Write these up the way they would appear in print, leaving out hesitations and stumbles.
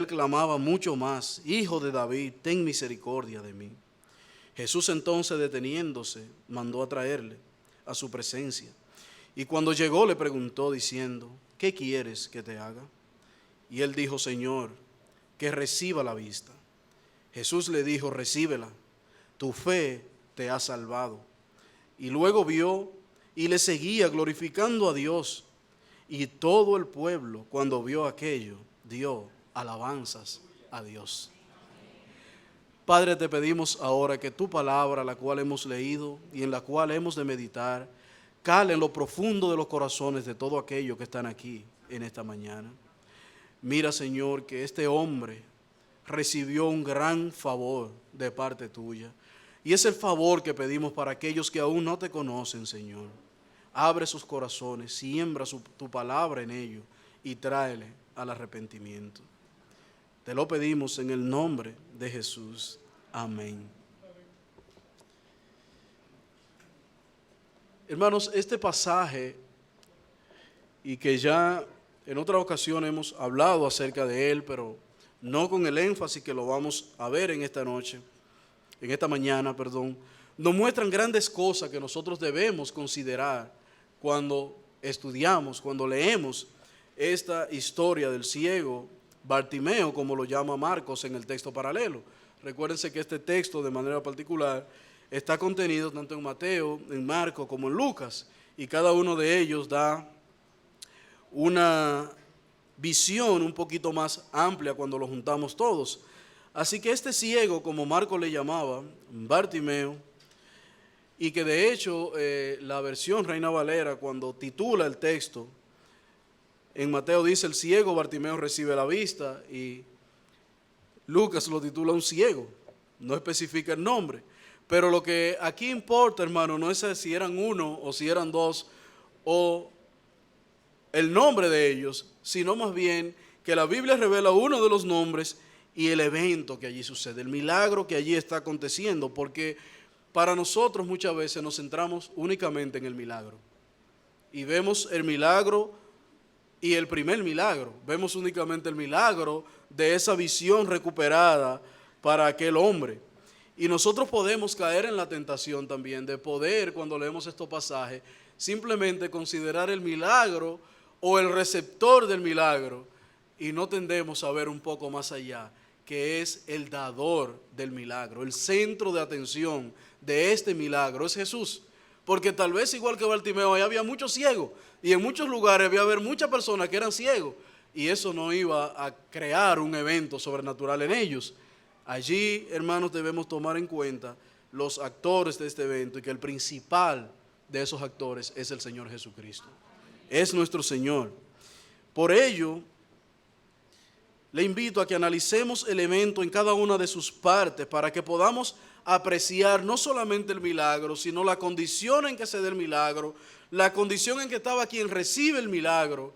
clamaba mucho más: Hijo de David, ten misericordia de mí. Jesús entonces, deteniéndose, mandó a traerle a su presencia. Y cuando llegó le preguntó diciendo: ¿qué quieres que te haga? Y él dijo: Señor, que reciba la vista. Jesús le dijo: recíbela, tu fe te ha salvado. Y luego vio y le seguía glorificando a Dios. Y todo el pueblo, cuando vio aquello, dio alabanzas a Dios. Padre, te pedimos ahora que tu palabra, la cual hemos leído y en la cual hemos de meditar, cale en lo profundo de los corazones de todo aquellos que están aquí en esta mañana. Mira, Señor, que este hombre recibió un gran favor de parte tuya. Y es el favor que pedimos para aquellos que aún no te conocen, Señor. Abre sus corazones, siembra tu palabra en ellos y tráele al arrepentimiento. Te lo pedimos en el nombre de Jesús. Amén. Hermanos, este pasaje, y que ya en otra ocasión hemos hablado acerca de él, pero no con el énfasis que lo vamos a ver en esta mañana, nos muestran grandes cosas que nosotros debemos considerar cuando estudiamos, cuando leemos esta historia del ciego Bartimeo, como lo llama Marcos en el texto paralelo. Recuérdense que este texto de manera particular está contenido tanto en Mateo, en Marcos como en Lucas, y cada uno de ellos da una visión un poquito más amplia cuando lo juntamos todos. Así que este ciego, como Marcos le llamaba, Bartimeo, y que de hecho la versión Reina Valera, cuando titula el texto, en Mateo dice: el ciego Bartimeo recibe la vista, y Lucas lo titula un ciego, no especifica el nombre. Pero lo que aquí importa, hermano, no es si eran uno o si eran dos o el nombre de ellos, sino más bien que la Biblia revela uno de los nombres y el evento que allí sucede, el milagro que allí está aconteciendo, porque para nosotros muchas veces nos centramos únicamente en el milagro y vemos el milagro y el primer milagro, vemos únicamente el milagro de esa visión recuperada para aquel hombre. Y nosotros podemos caer en la tentación también de poder, cuando leemos estos pasajes, simplemente considerar el milagro o el receptor del milagro, y no tendemos a ver un poco más allá, que es el dador del milagro. El centro de atención de este milagro es Jesús, porque tal vez igual que Bartimeo, ahí había muchos ciegos, y en muchos lugares había haber muchas personas que eran ciegos, y eso no iba a crear un evento sobrenatural en ellos. Allí, hermanos, debemos tomar en cuenta los actores de este evento, y que el principal de esos actores es el Señor Jesucristo. Es nuestro Señor. Por ello, le invito a que analicemos el evento en cada una de sus partes para que podamos apreciar no solamente el milagro, sino la condición en que se da el milagro, la condición en que estaba quien recibe el milagro,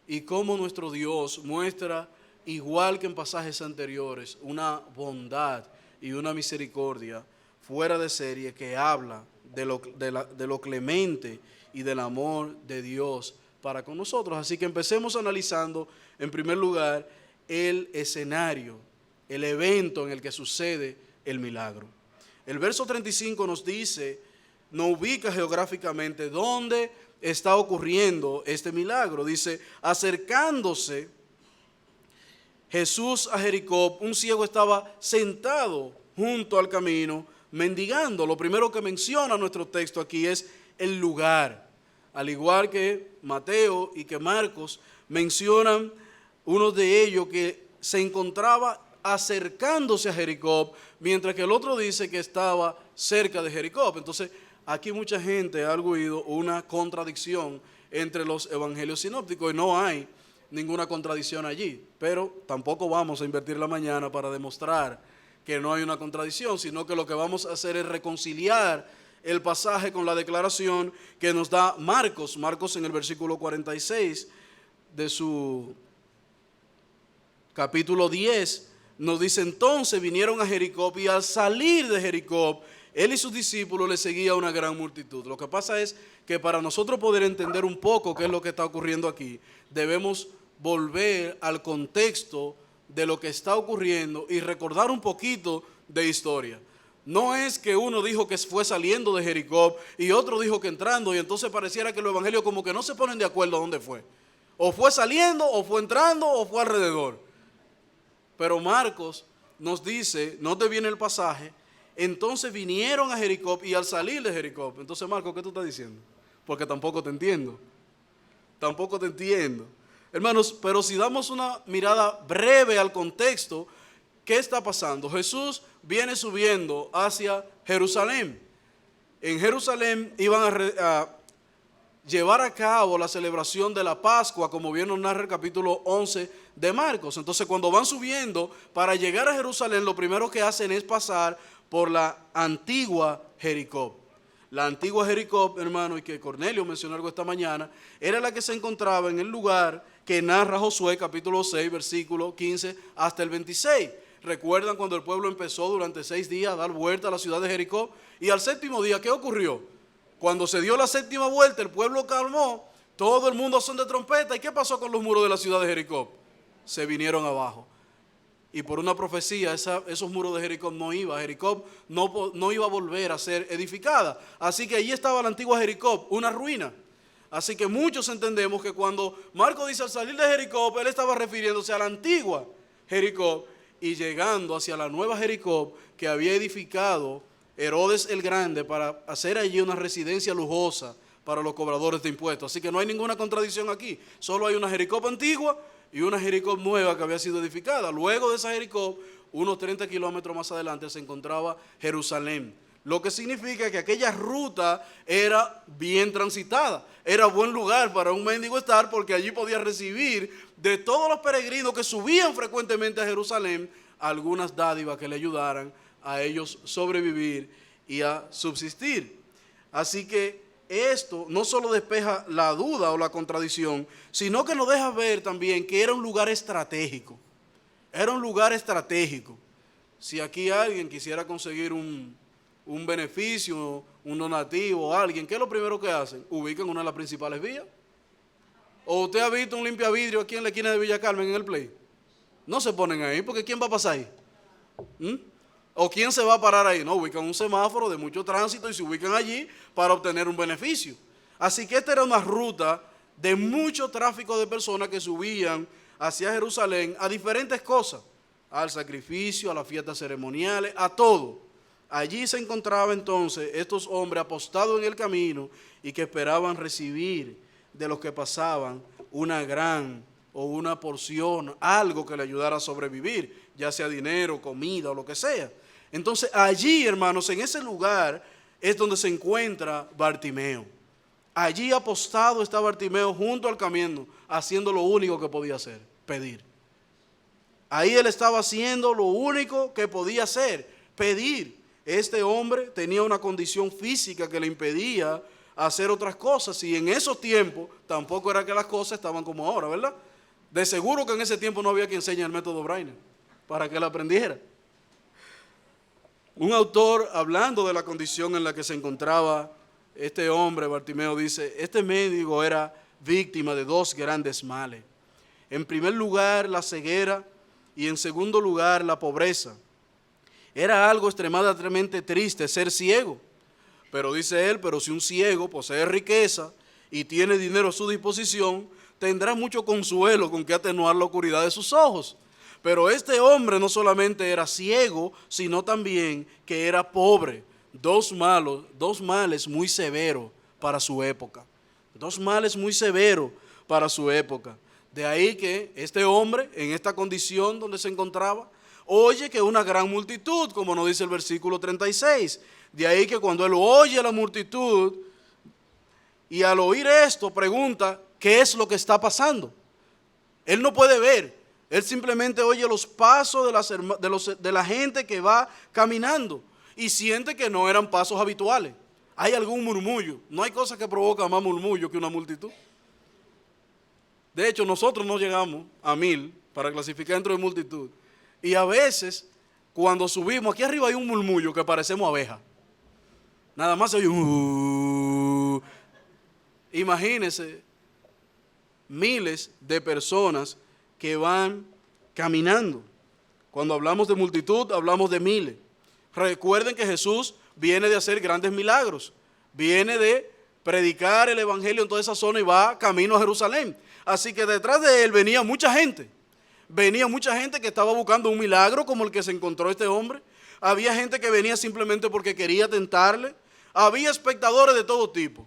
y cómo nuestro Dios muestra, igual que en pasajes anteriores, una bondad y una misericordia fuera de serie que habla de lo clemente y del amor de Dios para con nosotros. Así que empecemos analizando, en primer lugar, el escenario, el evento en el que sucede el milagro. El verso 35 nos dice, nos ubica geográficamente dónde está ocurriendo este milagro. Dice: acercándose Jesús a Jericó, un ciego estaba sentado junto al camino, mendigando. Lo primero que menciona nuestro texto aquí es el lugar. Al igual que Mateo y que Marcos mencionan uno de ellos que se encontraba acercándose a Jericó, mientras que el otro dice que estaba cerca de Jericó. Entonces, aquí mucha gente ha oído una contradicción entre los evangelios sinópticos, y no hay ninguna contradicción allí, pero tampoco vamos a invertir la mañana para demostrar que no hay una contradicción, sino que lo que vamos a hacer es reconciliar el pasaje con la declaración que nos da Marcos en el versículo 46 de su capítulo 10, nos dice: entonces vinieron a Jericó, y al salir de Jericó, él y sus discípulos le seguía una gran multitud. Lo que pasa es que para nosotros poder entender un poco qué es lo que está ocurriendo aquí, debemos volver al contexto de lo que está ocurriendo y recordar un poquito de historia. No es que uno dijo que fue saliendo de Jericó y otro dijo que entrando, y entonces pareciera que los evangelios como que no se ponen de acuerdo a dónde fue. O fue saliendo, o fue entrando, o fue alrededor. Pero Marcos nos dice, no te viene el pasaje, entonces vinieron a Jericó y al salir de Jericó. Entonces, Marcos, ¿qué tú estás diciendo? Porque tampoco te entiendo. Tampoco te entiendo. Hermanos, pero si damos una mirada breve al contexto, ¿qué está pasando? Jesús viene subiendo hacia Jerusalén. En Jerusalén iban a llevar a cabo la celebración de la Pascua, como bien nos narra el capítulo 11 de Marcos. Entonces, cuando van subiendo para llegar a Jerusalén, lo primero que hacen es pasar por la antigua Jericó. La antigua Jericó, hermano, y que Cornelio mencionó algo esta mañana, era la que se encontraba en el lugar que narra Josué, capítulo 6, versículo 15 hasta el 26. ¿Recuerdan cuando el pueblo empezó durante 6 días a dar vuelta a la ciudad de Jericó? Y al séptimo día, ¿qué ocurrió? Cuando se dio la séptima vuelta, el pueblo calmó, todo el mundo son de trompeta. ¿Y qué pasó con los muros de la ciudad de Jericó? Se vinieron abajo. Y por una profecía, esos muros de Jericó no iba a volver a ser edificada. Así que allí estaba la antigua Jericó, una ruina. Así que muchos entendemos que cuando Marcos dice al salir de Jericó, él estaba refiriéndose a la antigua Jericó y llegando hacia la nueva Jericó que había edificado Herodes el Grande para hacer allí una residencia lujosa para los cobradores de impuestos. Así que no hay ninguna contradicción aquí. Solo hay una Jericó antigua y una Jericó nueva que había sido edificada. Luego de esa Jericó, unos 30 kilómetros más adelante, se encontraba Jerusalén. Lo que significa que aquella ruta era bien transitada. Era buen lugar para un mendigo estar, porque allí podía recibir de todos los peregrinos que subían frecuentemente a Jerusalén algunas dádivas que le ayudaran a ellos sobrevivir y a subsistir. Así que esto no solo despeja la duda o la contradicción, sino que nos deja ver también que era un lugar estratégico. Era un lugar estratégico. Si aquí alguien quisiera conseguir un beneficio, un donativo, alguien, ¿qué es lo primero que hacen? Ubican una de las principales vías. ¿O usted ha visto un limpiavidrio aquí en la esquina de Villa Carmen en el Play? No se ponen ahí, porque ¿quién va a pasar ahí? ¿O quién se va a parar ahí? No, ubican un semáforo de mucho tránsito y se ubican allí para obtener un beneficio. Así que esta era una ruta de mucho tráfico de personas que subían hacia Jerusalén a diferentes cosas, al sacrificio, a las fiestas ceremoniales, a todo. Allí se encontraban entonces estos hombres apostados en el camino y que esperaban recibir de los que pasaban una gran o una porción, algo que le ayudara a sobrevivir, ya sea dinero, comida o lo que sea. Entonces allí, hermanos, en ese lugar es donde se encuentra Bartimeo. Allí apostado está Bartimeo junto al camino, haciendo lo único que podía hacer, pedir. Ahí él estaba haciendo lo único que podía hacer, pedir. Este hombre tenía una condición física que le impedía hacer otras cosas, y en esos tiempos tampoco era que las cosas estaban como ahora, ¿verdad? De seguro que en ese tiempo no había quien enseñe el método Brainer para que él aprendiera. Un autor, hablando de la condición en la que se encontraba este hombre, Bartimeo, dice: este mendigo era víctima de 2 grandes males. En primer lugar, la ceguera, y en segundo lugar, la pobreza. Era algo extremadamente triste ser ciego. Pero dice él, pero si un ciego posee riqueza y tiene dinero a su disposición, tendrá mucho consuelo con que atenuar la oscuridad de sus ojos. Pero este hombre no solamente era ciego, sino también que era pobre. 2 males muy severos para su época. 2 males muy severos para su época. De ahí que este hombre, en esta condición donde se encontraba, oye que una gran multitud, como nos dice el versículo 36. De ahí que cuando él oye a la multitud y al oír esto pregunta qué es lo que está pasando. Él no puede ver, él simplemente oye los pasos de la gente que va caminando y siente que no eran pasos habituales. Hay algún murmullo. No hay cosa que provoca más murmullo que una multitud. De hecho, nosotros no llegamos a 1000 para clasificar dentro de multitud. Y a veces, cuando subimos, aquí arriba hay un murmullo que parecemos abejas. Nada más se oye un... Imagínense miles de personas que van caminando. Cuando hablamos de multitud, hablamos de miles. Recuerden que Jesús viene de hacer grandes milagros, viene de predicar el evangelio en toda esa zona y va camino a Jerusalén. Así que detrás de él venía mucha gente que estaba buscando un milagro como el que se encontró este hombre. Había gente que venía simplemente porque quería tentarle. Había espectadores de todo tipo.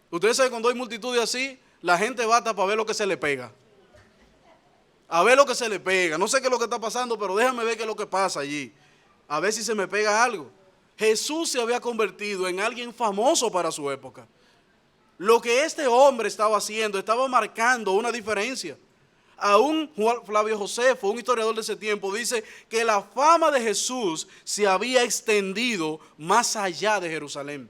Ustedes saben, cuando hay multitudes así, la gente va hasta para ver lo que se le pega. A ver lo que se le pega. No sé qué es lo que está pasando, pero déjame ver qué es lo que pasa allí. A ver si se me pega algo. Jesús se había convertido en alguien famoso para su época. Lo que este hombre estaba haciendo estaba marcando una diferencia. Aún Flavio Josefo, un historiador de ese tiempo, dice que la fama de Jesús se había extendido más allá de Jerusalén.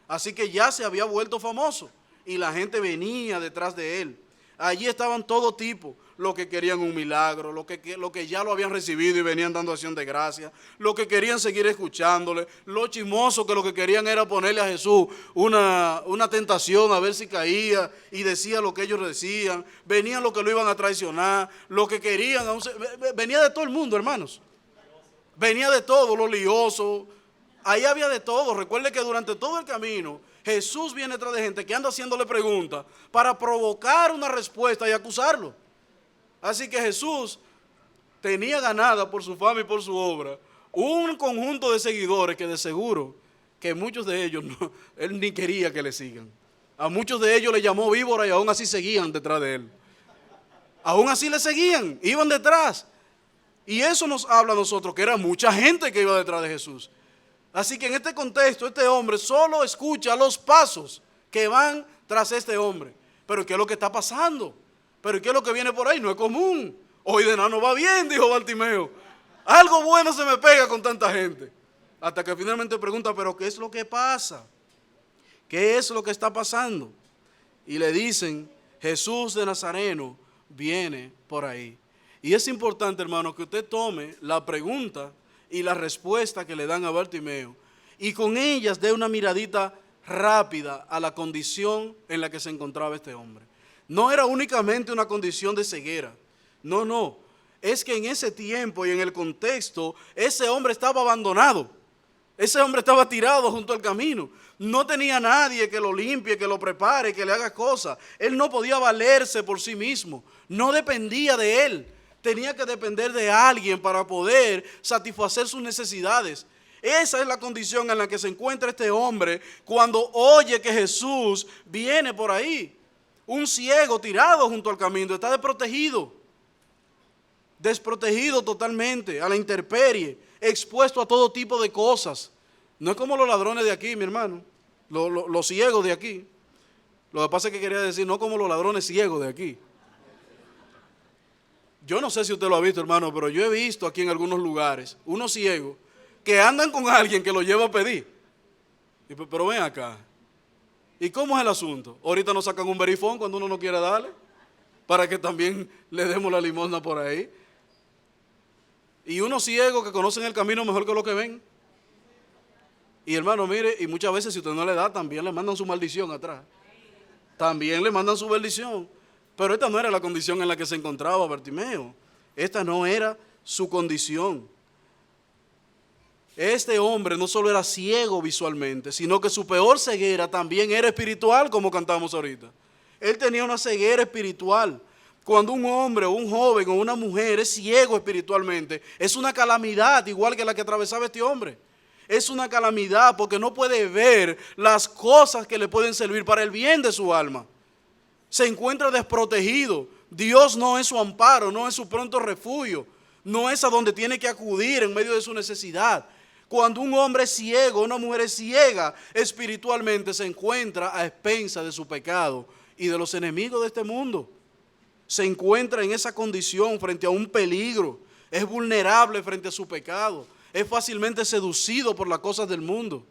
Así que ya se había vuelto famoso y la gente venía detrás de él. Allí estaban todo tipo, los que querían un milagro, los que ya lo habían recibido y venían dando acción de gracia, los que querían seguir escuchándole, los chismosos que lo que querían era ponerle a Jesús una tentación a ver si caía y decía lo que ellos decían, venían los que lo iban a traicionar, los que querían, venía de todo el mundo, hermanos, venía de todo, los liosos, ahí había de todo. Recuerde que durante todo el camino Jesús viene detrás de gente que anda haciéndole preguntas para provocar una respuesta y acusarlo. Así que Jesús tenía ganada por su fama y por su obra un conjunto de seguidores que de seguro que muchos de ellos él ni quería que le sigan. A muchos de ellos le llamó víbora y aún así seguían detrás de él. Aún así le seguían, iban detrás. Y eso nos habla a nosotros que era mucha gente que iba detrás de Jesús. Así que en este contexto, este hombre solo escucha los pasos que van tras este hombre. Pero ¿qué es lo que está pasando? ¿Pero qué es lo que viene por ahí? No es común. Hoy de nada no va bien, dijo Bartimeo. Algo bueno se me pega con tanta gente. Hasta que finalmente pregunta, ¿pero qué es lo que pasa? ¿Qué es lo que está pasando? Y le dicen, Jesús de Nazareno viene por ahí. Y es importante, hermano, que usted tome la pregunta y la respuesta que le dan a Bartimeo y con ellas dé una miradita rápida a la condición en la que se encontraba este hombre. No era únicamente una condición de ceguera, no, es que en ese tiempo y en el contexto ese hombre estaba abandonado, ese hombre estaba tirado junto al camino, no tenía nadie que lo limpie, que lo prepare, que le haga cosas, él no podía valerse por sí mismo, no dependía de él. Tenía que depender de alguien para poder satisfacer sus necesidades. Esa es la condición en la que se encuentra este hombre cuando oye que Jesús viene por ahí. Un ciego tirado junto al camino, está desprotegido totalmente, a la intemperie, expuesto a todo tipo de cosas. No es como los ladrones de aquí, mi hermano, los ciegos de aquí. Lo que pasa es que quería decir, no como los ladrones ciegos de aquí. Yo no sé si usted lo ha visto, hermano, pero yo he visto aquí en algunos lugares unos ciegos que andan con alguien que lo lleva a pedir. Pero ven acá. ¿Y cómo es el asunto? Ahorita nos sacan un verifón cuando uno no quiere darle, para que también le demos la limosna por ahí. Y unos ciegos que conocen el camino mejor que los que ven. Y hermano, mire, y muchas veces si usted no le da, también le mandan su maldición atrás. También le mandan su bendición. Pero esta no era la condición en la que se encontraba Bartimeo. Esta no era su condición. Este hombre no solo era ciego visualmente, sino que su peor ceguera también era espiritual, como cantamos ahorita. Él tenía una ceguera espiritual. Cuando un hombre o un joven o una mujer es ciego espiritualmente, es una calamidad igual que la que atravesaba este hombre. Es una calamidad porque no puede ver las cosas que le pueden servir para el bien de su alma. Se encuentra desprotegido. Dios no es su amparo, no es su pronto refugio, no es a donde tiene que acudir en medio de su necesidad. Cuando un hombre es ciego, una mujer es ciega espiritualmente, se encuentra a expensas de su pecado y de los enemigos de este mundo. Se encuentra en esa condición frente a un peligro, es vulnerable frente a su pecado, es fácilmente seducido por las cosas del mundo.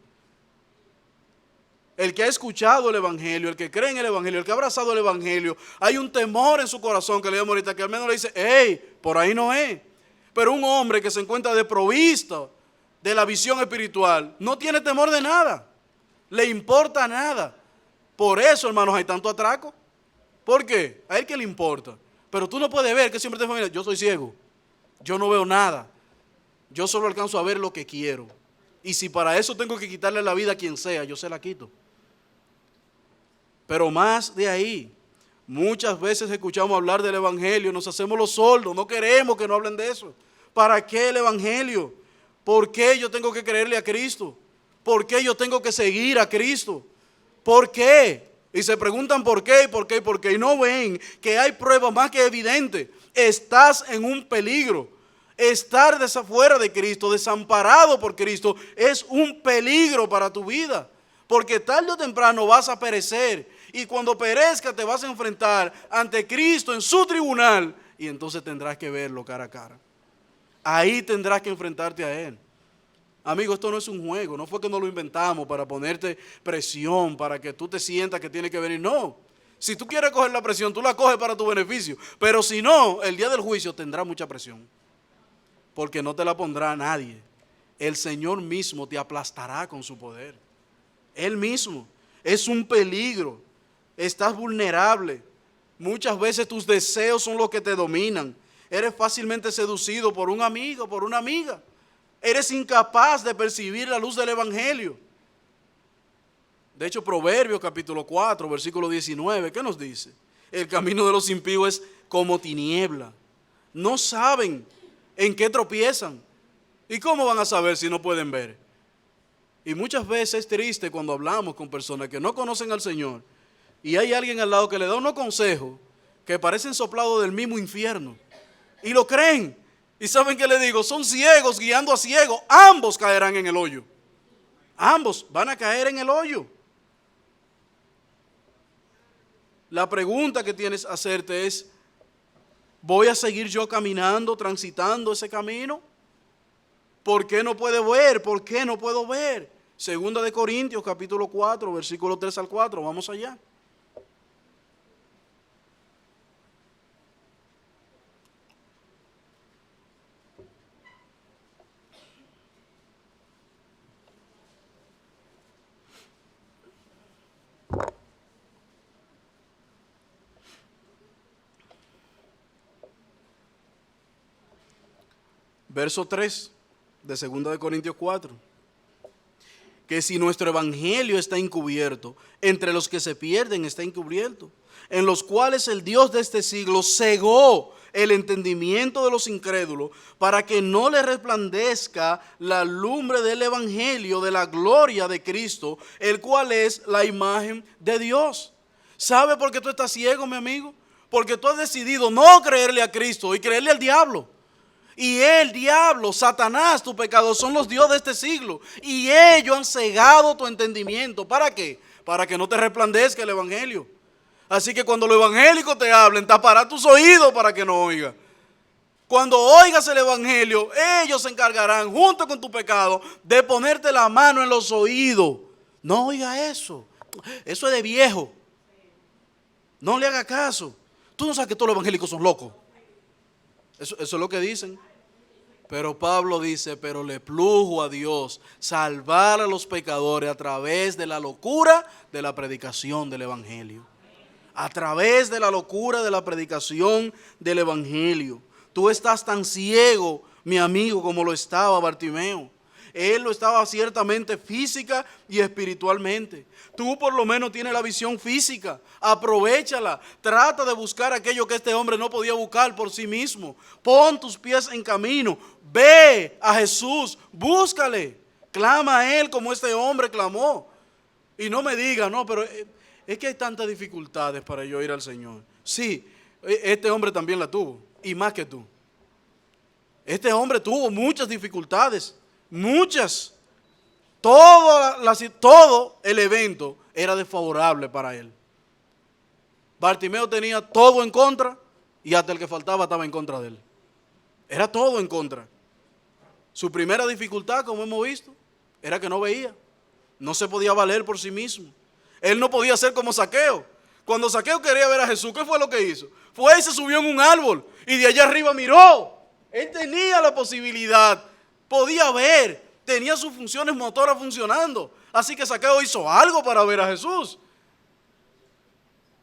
El que ha escuchado el Evangelio, el que cree en el Evangelio, el que ha abrazado el Evangelio, hay un temor en su corazón que le llamo ahorita, que al menos le dice, hey, por ahí no es. Pero un hombre que se encuentra desprovisto de la visión espiritual, no tiene temor de nada, le importa nada. Por eso, hermanos, hay tanto atraco. ¿Por qué? A él que le importa. Pero tú no puedes ver que siempre te familia, yo soy ciego. Yo no veo nada. Yo solo alcanzo a ver lo que quiero. Y si para eso tengo que quitarle la vida a quien sea, yo se la quito. Pero más de ahí, muchas veces escuchamos hablar del evangelio, nos hacemos los sordos, no queremos que no hablen de eso. ¿Para qué el evangelio? ¿Por qué yo tengo que creerle a Cristo? ¿Por qué yo tengo que seguir a Cristo? ¿Por qué? Y se preguntan por qué, por qué, por qué. Y no ven que hay pruebas más que evidentes. Estás en un peligro. Estar fuera de Cristo, desamparado por Cristo, es un peligro para tu vida. Porque tarde o temprano vas a perecer. Y cuando perezca te vas a enfrentar ante Cristo en su tribunal. Y entonces tendrás que verlo cara a cara. Ahí tendrás que enfrentarte a Él. Amigo, esto no es un juego. No fue que nos lo inventamos para ponerte presión, para que tú te sientas que tienes que venir. No. Si tú quieres coger la presión, tú la coges para tu beneficio. Pero si no, el día del juicio tendrá mucha presión. Porque no te la pondrá nadie. El Señor mismo te aplastará con su poder. Él mismo. Es un peligro. Estás vulnerable. Muchas veces tus deseos son los que te dominan. Eres fácilmente seducido por un amigo, por una amiga. Eres incapaz de percibir la luz del evangelio. De hecho, Proverbios capítulo 4, versículo 19, ¿qué nos dice? El camino de los impíos es como tiniebla. No saben en qué tropiezan. ¿Y cómo van a saber si no pueden ver? Y muchas veces es triste cuando hablamos con personas que no conocen al Señor y hay alguien al lado que le da unos consejos que parecen soplados del mismo infierno y lo creen. ¿Y saben qué le digo? Son ciegos guiando a ciegos. Ambos caerán en el hoyo. Ambos van a caer en el hoyo. La pregunta que tienes que hacerte es, ¿voy a seguir yo caminando, transitando ese camino? ¿Por qué no puedo ver? ¿Por qué no puedo ver? Segunda de Corintios, capítulo 4, versículo 3 al 4. Vamos allá. Verso 3 de segunda de Corintios 4. Que si nuestro evangelio está encubierto, entre los que se pierden está encubierto, en los cuales el Dios de este siglo cegó el entendimiento de los incrédulos para que no le resplandezca la lumbre del evangelio de la gloria de Cristo, el cual es la imagen de Dios. ¿Sabe por qué tú estás ciego, mi amigo? Porque tú has decidido no creerle a Cristo y creerle al diablo. Y el diablo, Satanás, tu pecado, son los dioses de este siglo. Y ellos han cegado tu entendimiento. ¿Para qué? Para que no te resplandezca el evangelio. Así que cuando los evangélicos te hablen, tapará tus oídos para que no oigas. Cuando oigas el evangelio, ellos se encargarán, junto con tu pecado, de ponerte la mano en los oídos. No oiga eso. Eso es de viejo. No le haga caso. Tú no sabes que todos los evangélicos son locos. Eso es lo que dicen. Pero Pablo dice, pero le plugo a Dios salvar a los pecadores a través de la locura de la predicación del evangelio. A través de la locura de la predicación del evangelio. Tú estás tan ciego, mi amigo, como lo estaba Bartimeo. Él lo estaba ciertamente física y espiritualmente. Tú por lo menos tienes la visión física. Aprovéchala. Trata de buscar aquello que este hombre no podía buscar por sí mismo. Pon tus pies en camino. Ve a Jesús. Búscale. Clama a Él como este hombre clamó. Y no me diga, no, pero es que hay tantas dificultades para yo ir al Señor. Sí, este hombre también la tuvo. Y más que tú. Este hombre tuvo muchas dificultades. Muchas. Todo el evento era desfavorable para él. Bartimeo tenía todo en contra y hasta el que faltaba estaba en contra de él. Era todo en contra. Su primera dificultad, como hemos visto, era que no veía. No se podía valer por sí mismo. Él no podía ser como Zaqueo. Cuando Zaqueo quería ver a Jesús, ¿qué fue lo que hizo? Fue y se subió en un árbol y de allá arriba miró. Él tenía la posibilidad. Podía ver, tenía sus funciones motoras funcionando. Así que Zaqueo hizo algo para ver a Jesús.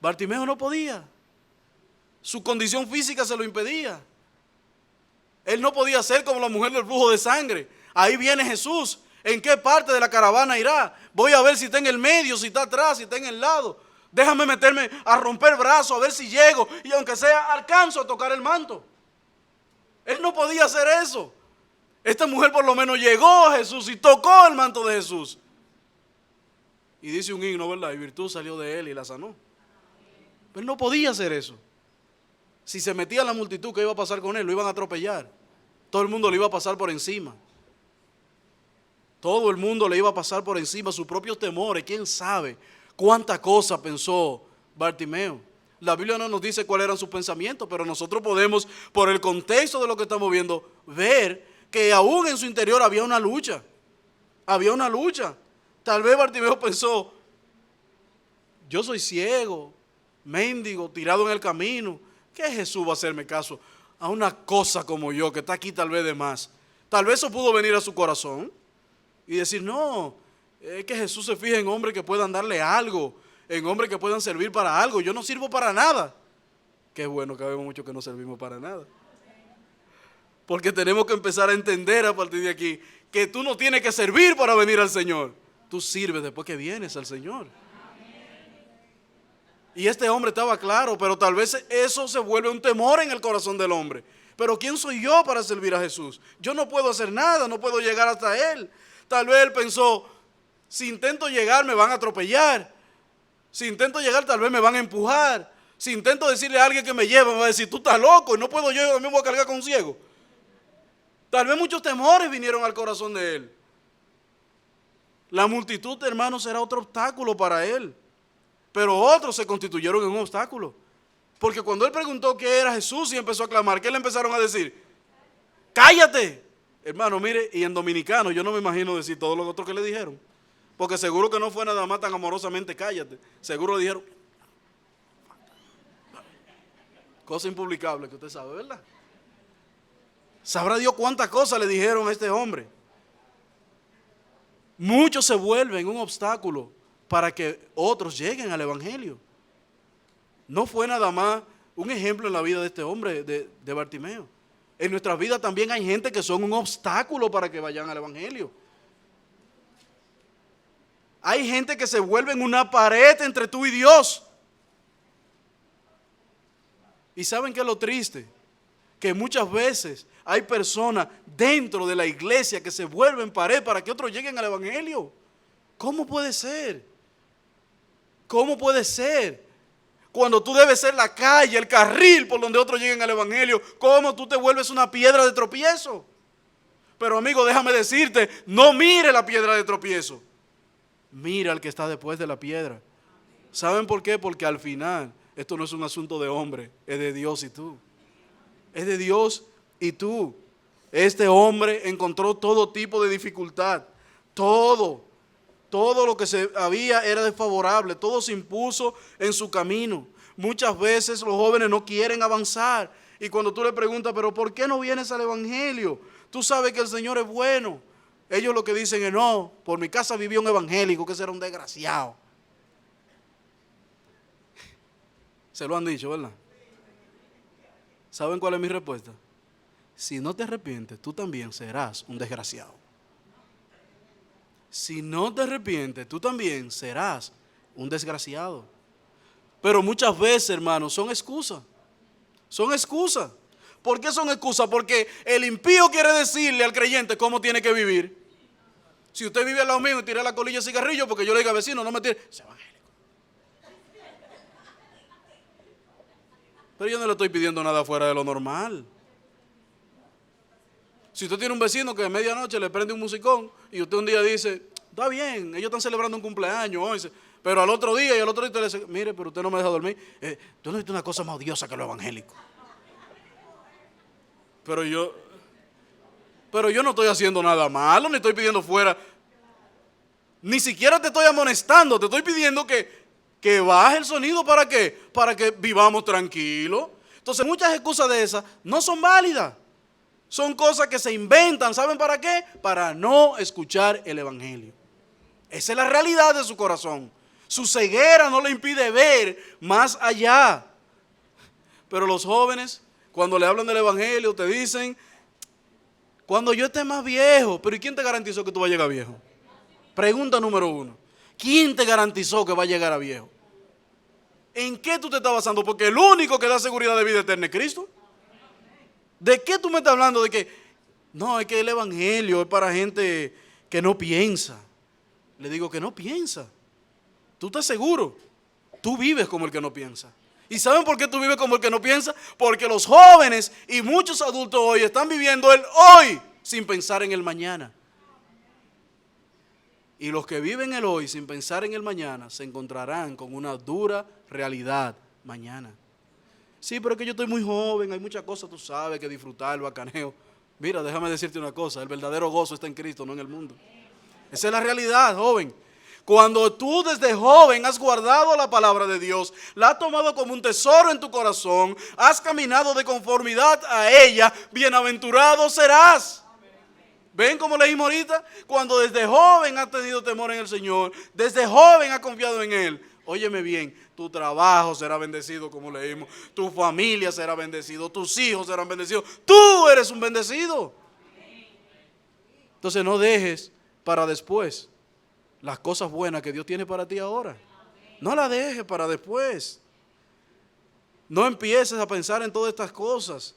Bartimeo no podía. Su condición física se lo impedía. Él no podía ser como la mujer del flujo de sangre. Ahí viene Jesús. ¿En qué parte de la caravana irá? Voy a ver si está en el medio, si está atrás, si está en el lado. Déjame meterme a romper brazos, a ver si llego. Y aunque sea, alcanzo a tocar el manto. Él no podía hacer eso. Esta mujer por lo menos llegó a Jesús y tocó el manto de Jesús. Y dice un himno, ¿verdad? Y virtud salió de él y la sanó. Pero él no podía hacer eso. Si se metía en la multitud, ¿qué iba a pasar con él? Lo iban a atropellar. Todo el mundo le iba a pasar por encima. Todo el mundo le iba a pasar por encima, sus propios temores. ¿Quién sabe cuánta cosa pensó Bartimeo? La Biblia no nos dice cuáles eran sus pensamientos, pero nosotros podemos, por el contexto de lo que estamos viendo, ver que aún en su interior había una lucha. Había una lucha. Tal vez Bartimeo pensó, yo soy ciego, mendigo, tirado en el camino. ¿Qué Jesús va a hacerme caso a una cosa como yo, que está aquí tal vez de más? Tal vez eso pudo venir a su corazón y decir, no, es que Jesús se fija en hombres que puedan darle algo, en hombres que puedan servir para algo. Yo no sirvo para nada. Qué bueno que vemos mucho que no servimos para nada. Porque tenemos que empezar a entender a partir de aquí que tú no tienes que servir para venir al Señor. Tú sirves después que vienes al Señor. Y este hombre estaba claro, pero tal vez eso se vuelve un temor en el corazón del hombre. Pero ¿quién soy yo para servir a Jesús? Yo no puedo hacer nada, no puedo llegar hasta Él. Tal vez él pensó, si intento llegar me van a atropellar. Si intento llegar tal vez me van a empujar. Si intento decirle a alguien que me lleve, me va a decir, tú estás loco y no puedo yo también voy a cargar con un ciego. Tal vez muchos temores vinieron al corazón de él. La multitud, hermanos, era otro obstáculo para él. Pero otros se constituyeron en un obstáculo. Porque cuando él preguntó qué era Jesús y empezó a clamar, ¿qué le empezaron a decir? ¡Cállate! Hermano, mire, y en dominicano yo no me imagino decir todo lo otro que le dijeron. Porque seguro que no fue nada más tan amorosamente cállate. Seguro le dijeron, cosa impublicable que usted sabe, ¿verdad? Sabrá Dios cuántas cosas le dijeron a este hombre. Muchos se vuelven un obstáculo para que otros lleguen al Evangelio. No fue nada más un ejemplo en la vida de este hombre, de Bartimeo. En nuestra vida también hay gente que son un obstáculo para que vayan al Evangelio. Hay gente que se vuelve en una pared entre tú y Dios. ¿Y saben qué es lo triste? Que muchas veces hay personas dentro de la iglesia que se vuelven pared para que otros lleguen al Evangelio. ¿Cómo puede ser? ¿Cómo puede ser? Cuando tú debes ser la calle, el carril por donde otros lleguen al Evangelio, ¿cómo tú te vuelves una piedra de tropiezo? Pero amigo, déjame decirte, no mire la piedra de tropiezo. Mira al que está después de la piedra. ¿Saben por qué? Porque al final esto no es un asunto de hombre, es de Dios y tú. Es de Dios y tú. Este hombre encontró todo tipo de dificultad. Todo lo que se había era desfavorable. Todo se impuso en su camino. Muchas veces los jóvenes no quieren avanzar. Y cuando tú le preguntas, pero ¿por qué no vienes al Evangelio? Tú sabes que el Señor es bueno. Ellos lo que dicen es, no, por mi casa vivía un evangélico que será un desgraciado. Se lo han dicho, ¿verdad? ¿Saben cuál es mi respuesta? Si no te arrepientes, tú también serás un desgraciado. Si no te arrepientes, tú también serás un desgraciado. Pero muchas veces, hermanos, son excusas. Son excusas. ¿Por qué son excusas? Porque el impío quiere decirle al creyente cómo tiene que vivir. Si usted vive al lado mío y tira la colilla de cigarrillo, porque yo le diga, vecino, no me tire, es evangélico. Pero yo no le estoy pidiendo nada fuera de lo normal. Si usted tiene un vecino que a medianoche le prende un musicón y usted un día dice, está bien, ellos están celebrando un cumpleaños hoy, pero al otro día y al otro día usted le dice, mire, pero usted no me deja dormir. Tú no viste una cosa más odiosa que lo evangélico. Pero yo no estoy haciendo nada malo, ni estoy pidiendo fuera. Ni siquiera te estoy amonestando, te estoy pidiendo que baje el sonido. ¿Para qué? Para que vivamos tranquilos. Entonces muchas excusas de esas no son válidas. Son cosas que se inventan. ¿Saben para qué? Para no escuchar el Evangelio. Esa es la realidad de su corazón. Su ceguera no le impide ver más allá. Pero los jóvenes, cuando le hablan del Evangelio, te dicen, Cuando yo esté más viejo. Pero ¿y quién te garantizó que tú vas a llegar viejo? Pregunta número 1. ¿Quién te garantizó que va a llegar a viejo? ¿En qué tú te estás basando? Porque el único que da seguridad de vida eterna es Cristo. ¿De qué tú me estás hablando? De que, no, es que el evangelio es para gente que no piensa. Le digo que no piensa. ¿Tú estás seguro? Tú vives como el que no piensa. ¿Y saben por qué tú vives como el que no piensa? Porque los jóvenes y muchos adultos hoy están viviendo el hoy sin pensar en el mañana. Y los que viven el hoy sin pensar en el mañana se encontrarán con una dura realidad mañana. Sí, pero es que yo estoy muy joven, hay muchas cosas, tú sabes, que disfrutar, el bacaneo. Mira, déjame decirte una cosa, el verdadero gozo está en Cristo, no en el mundo. Esa es la realidad, joven. Cuando tú desde joven has guardado la palabra de Dios, la has tomado como un tesoro en tu corazón, has caminado de conformidad a ella, bienaventurado serás. ¿Ven cómo leímos ahorita? Cuando desde joven has tenido temor en el Señor, desde joven has confiado en Él. Óyeme bien, tu trabajo será bendecido, como leímos, tu familia será bendecido, tus hijos serán bendecidos, tú eres un bendecido. Entonces no dejes para después las cosas buenas que Dios tiene para ti ahora. No las dejes para después. No empieces a pensar en todas estas cosas,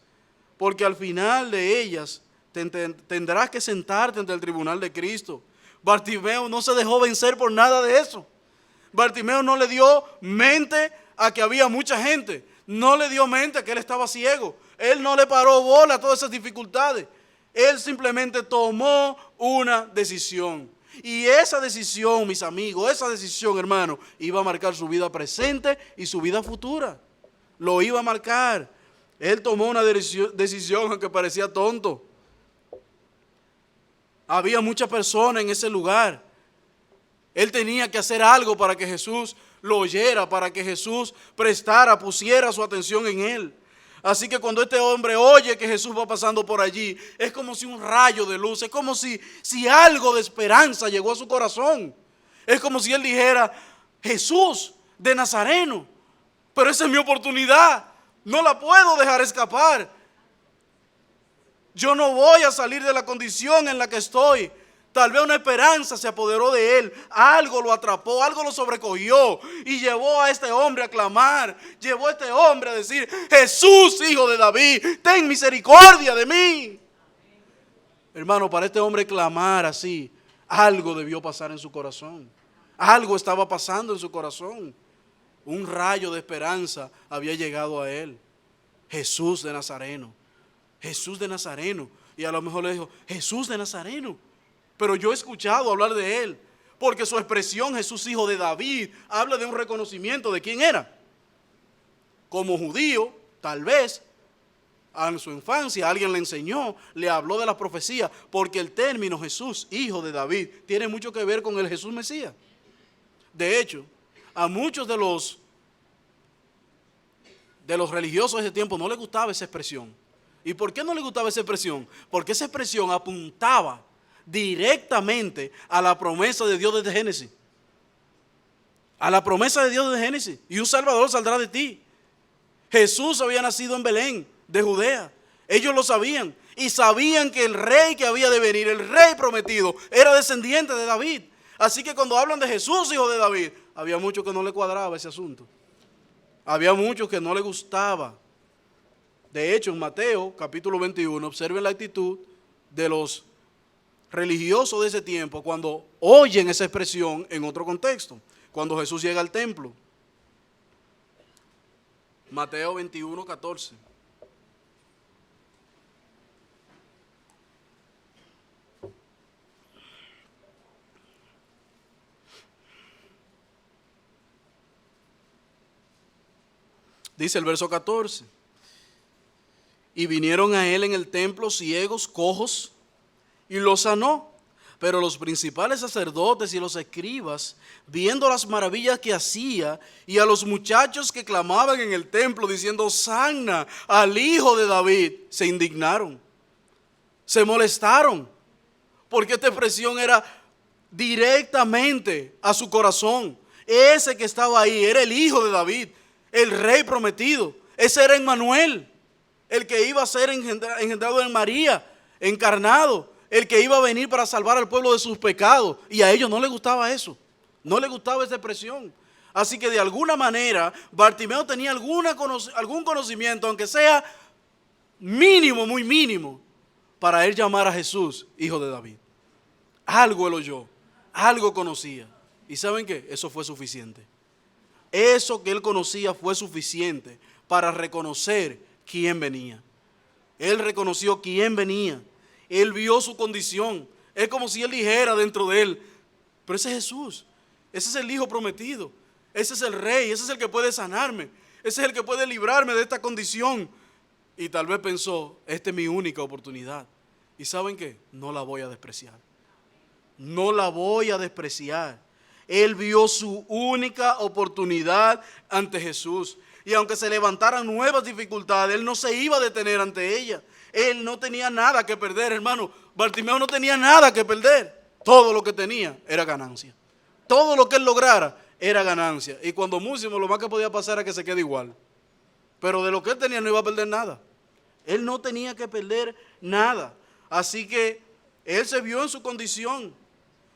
porque al final de ellas tendrás que sentarte ante el tribunal de Cristo. Bartimeo no se dejó vencer por nada de eso. Bartimeo no le dio mente a que había mucha gente. No le dio mente a que él estaba ciego. Él no le paró bola a todas esas dificultades. Él simplemente tomó una decisión. Y esa decisión, mis amigos, esa decisión, hermano, iba a marcar su vida presente y su vida futura. Lo iba a marcar. Él tomó una decisión aunque parecía tonto. Había muchas personas en ese lugar. Él tenía que hacer algo para que Jesús lo oyera, para que Jesús pusiera su atención en él. Así que cuando este hombre oye que Jesús va pasando por allí, es como si un rayo de luz, es como si algo de esperanza llegó a su corazón. Es como si él dijera, Jesús de Nazareno, pero esa es mi oportunidad, no la puedo dejar escapar. Yo no voy a salir de la condición en la que estoy. Tal vez una esperanza se apoderó de él, algo lo atrapó, algo lo sobrecogió y llevó a este hombre a clamar, llevó a este hombre a decir, Jesús, hijo de David, ten misericordia de mí. Hermano, para este hombre clamar así, algo debió pasar en su corazón, algo estaba pasando en su corazón. Un rayo de esperanza había llegado a él. Jesús de Nazareno, Jesús de Nazareno. Y a lo mejor le dijo, Jesús de Nazareno. Pero yo he escuchado hablar de él, porque su expresión, Jesús hijo de David, habla de un reconocimiento de quién era. Como judío, tal vez, en su infancia alguien le enseñó, le habló de la profecía, porque el término Jesús hijo de David tiene mucho que ver con el Jesús Mesías. De hecho, a muchos de los religiosos de ese tiempo no les gustaba esa expresión. ¿Y por qué no les gustaba esa expresión? Porque esa expresión apuntaba directamente a la promesa de Dios desde Génesis. A la promesa de Dios desde Génesis. Y un Salvador saldrá de ti. Jesús había nacido en Belén, de Judea. Ellos lo sabían. Y sabían que el rey que había de venir, el rey prometido, era descendiente de David. Así que cuando hablan de Jesús, hijo de David, había muchos que no le cuadraba ese asunto. Había muchos que no le gustaba. De hecho, en Mateo, capítulo 21, observen la actitud de los religiosos de ese tiempo cuando oyen esa expresión en otro contexto, cuando Jesús llega al templo. Mateo 21, 14. Dice el verso 14. Y vinieron a él en el templo ciegos, cojos, y los sanó. Pero los principales sacerdotes y los escribas, viendo las maravillas que hacía, y a los muchachos que clamaban en el templo diciendo, Sana al hijo de David, se indignaron, se molestaron, porque esta expresión era directamente a su corazón. Ese que estaba ahí era el hijo de David, el rey prometido. Ese era Emmanuel, el que iba a ser engendrado en María. encarnado, el que iba a venir para salvar al pueblo de sus pecados. Y a ellos no les gustaba eso, no les gustaba esa expresión. Así que de alguna manera Bartimeo tenía algún conocimiento, aunque sea mínimo, muy mínimo, para él llamar a Jesús hijo de David. Algo él oyó, algo conocía. ¿Y saben qué? Eso fue suficiente. Eso que él conocía fue suficiente para reconocer quién venía. Él reconoció quién venía. Él vio su condición. Es como si él dijera dentro de él, pero ese es Jesús, ese es el Hijo prometido, ese es el Rey, ese es el que puede sanarme, ese es el que puede librarme de esta condición. Y tal vez pensó, esta es mi única oportunidad. ¿Y saben qué? No la voy a despreciar. No la voy a despreciar. Él vio su única oportunidad ante Jesús. Y aunque se levantaran nuevas dificultades, él no se iba a detener ante ellas. Él no tenía nada que perder, hermano. Bartimeo no tenía nada que perder. Todo lo que tenía era ganancia. Todo lo que él lograra era ganancia. Y cuando músimo, lo más que podía pasar era que se quede igual. Pero de lo que él tenía no iba a perder nada. Él no tenía que perder nada. Así que él se vio en su condición.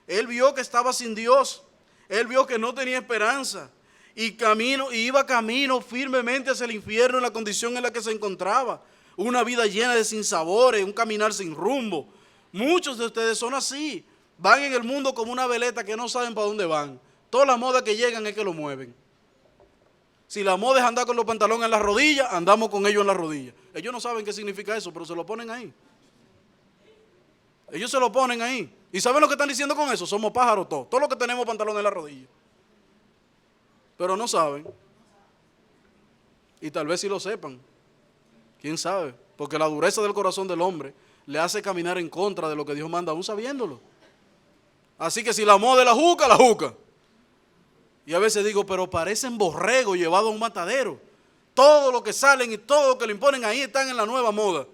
Él vio que estaba sin Dios. Él vio que no tenía esperanza. Y iba camino firmemente hacia el infierno en la condición en la que se encontraba. Una vida llena de sinsabores, un caminar sin rumbo. Muchos de ustedes son así. Van en el mundo como una veleta que no saben para dónde van. Todas las modas que llegan es que lo mueven. Si la moda es andar con los pantalones en las rodillas, andamos con ellos en las rodillas. Ellos no saben qué significa eso, pero se lo ponen ahí. Ellos se lo ponen ahí. ¿Y saben lo que están diciendo con eso? Somos pájaros todos. Todos los que tenemos pantalones en la rodilla. Pero no saben. Y tal vez sí lo sepan. ¿Quién sabe? Porque la dureza del corazón del hombre le hace caminar en contra de lo que Dios manda, aún sabiéndolo. Así que si la moda es la juca, la juca. Y a veces digo, pero parecen borregos llevados a un matadero. Todo lo que salen y todo lo que le imponen ahí están en la nueva moda.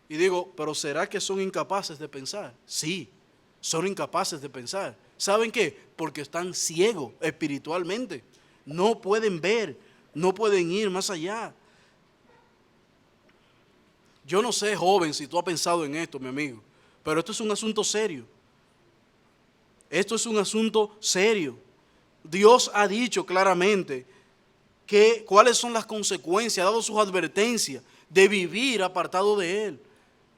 Y digo, pero ¿será que son incapaces de pensar? Sí, son incapaces de pensar. ¿Saben qué? Porque están ciegos espiritualmente. No pueden ver, no pueden ir más allá. Yo no sé, joven, si tú has pensado en esto, mi amigo, pero esto es un asunto serio. Esto es un asunto serio. Dios ha dicho claramente cuáles son las consecuencias, ha dado sus advertencias de vivir apartado de Él,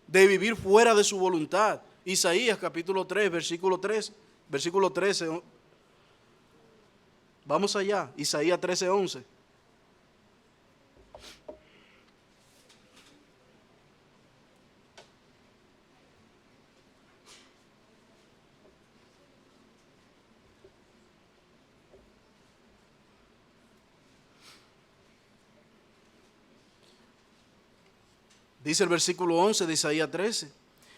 de vivir fuera de su voluntad. Isaías capítulo 3, versículo 13. Vamos allá, Isaías 13, 11. Dice el versículo 11 de Isaías 13,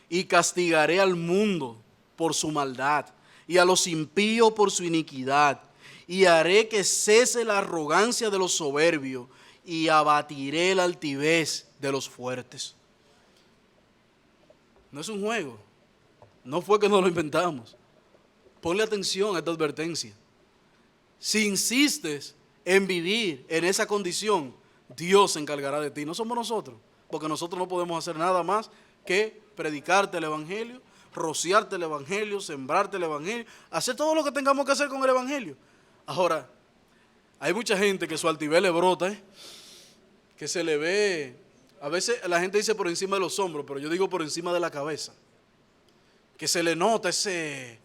y castigaré al mundo por su maldad, y a los impíos por su iniquidad, y haré que cese la arrogancia de los soberbios, y abatiré la altivez de los fuertes. No es un juego, no fue que nos lo inventamos. Ponle atención a esta advertencia. Si insistes en vivir en esa condición, Dios se encargará de ti, no somos nosotros. Porque nosotros no podemos hacer nada más que predicarte el Evangelio, rociarte el Evangelio, sembrarte el Evangelio, hacer todo lo que tengamos que hacer con el Evangelio. Ahora, hay mucha gente que su altivez le brota, que se le ve, a veces la gente dice por encima de los hombros, pero yo digo por encima de la cabeza, que se le nota ese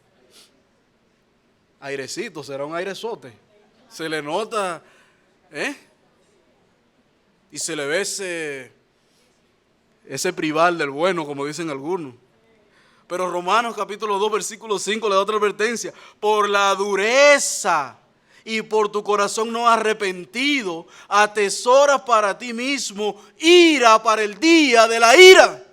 airecito, será un airezote, se le nota, y se le ve ese prival del bueno, como dicen algunos. Pero Romanos capítulo 2, versículo 5 le da otra advertencia. Por la dureza y por tu corazón no arrepentido, atesoras para ti mismo ira para el día de la ira.